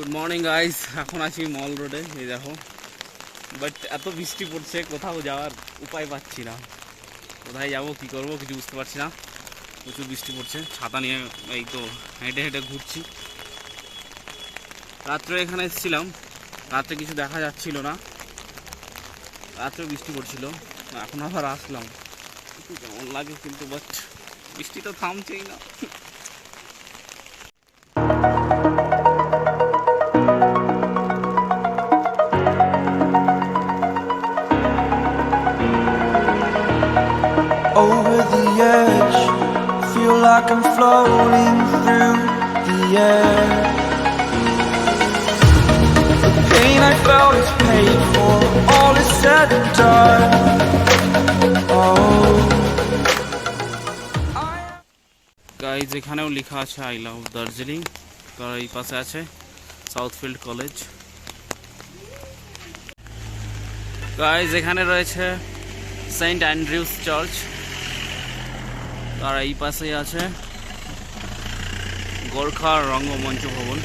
Good morning guys, এখন আছি মল রোডে। এই দেখো, বাট এত বৃষ্টি পড়ছে, কোথাও যাওয়ার উপায় পাচ্ছি না। কোথায় যাব, কি করব কিছু বুঝতে পারছি না। প্রচুর বৃষ্টি পড়ছে, ছাতা নিয়ে এই তো হেঁটে হেঁটে ঘুরছি। রাত্রে এখানে এসেছিলাম, রাত্রে কিছু দেখা যাচ্ছিল না, রাত্রে বৃষ্টি পড়ছিল। এখন আবার আসলাম, কেমন লাগে কিন্তু, বাট বৃষ্টি তো থামছেই না। Over the edge, feel like I'm floating through the air. The pain I felt is paid for, all is said and done. Oh, guys এখানেও লেখা আছে আই লাভ দার্জিলিং। কারণ এই পাশে আছে সাউথফিল্ড কলেজ। গাইজ এখানে রয়েছে সেন্ট অ্যান্ড্রিউস চার্চ, আর এই পাশেই আছে গোর্খা রঙ্গমঞ্চ ভবন।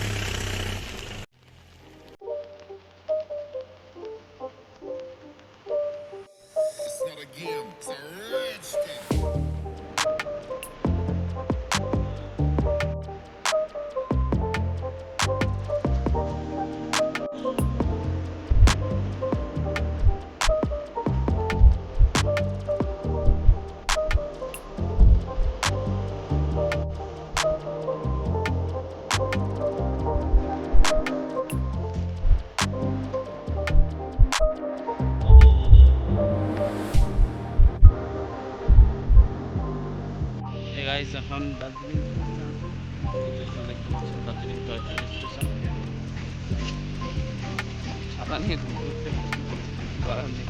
গাইস এখন দার্জিলিং স্টেশন দেখতে পাচ্ছেন, দার্জিলিং টয় ট্রেন স্টেশন। ছাতা নিয়ে ঘুরতে করার নেই।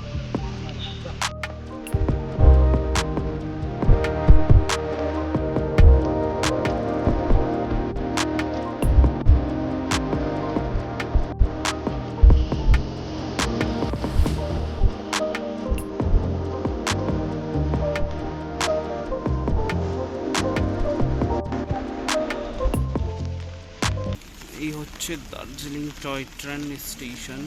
এই হচ্ছে Darjeeling toy train station.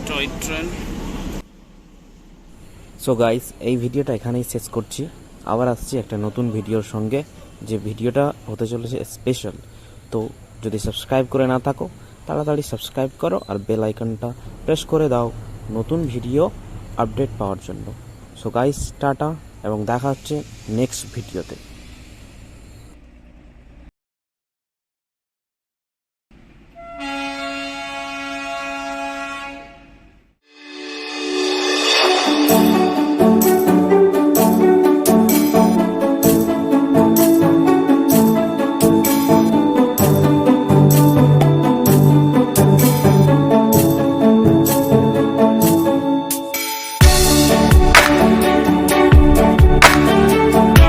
Toy train. So guys, এই ভিডিওটা এখানেই শেষ করছি। আবার আসছি একটা নতুন ভিডিওর সঙ্গে, যে ভিডিওটা হতে চলেছে স্পেশাল। তো যদি সাবস্ক্রাইব করে না থাকো, তাড়াতাড়ি সাবস্ক্রাইব করো আর বেল আইকনটা প্রেস করে দাও নতুন ভিডিও আপডেট পাওয়ার জন্য। সো গাইস, টাটা, এবং দেখা হচ্ছে নেক্সট ভিডিওতে।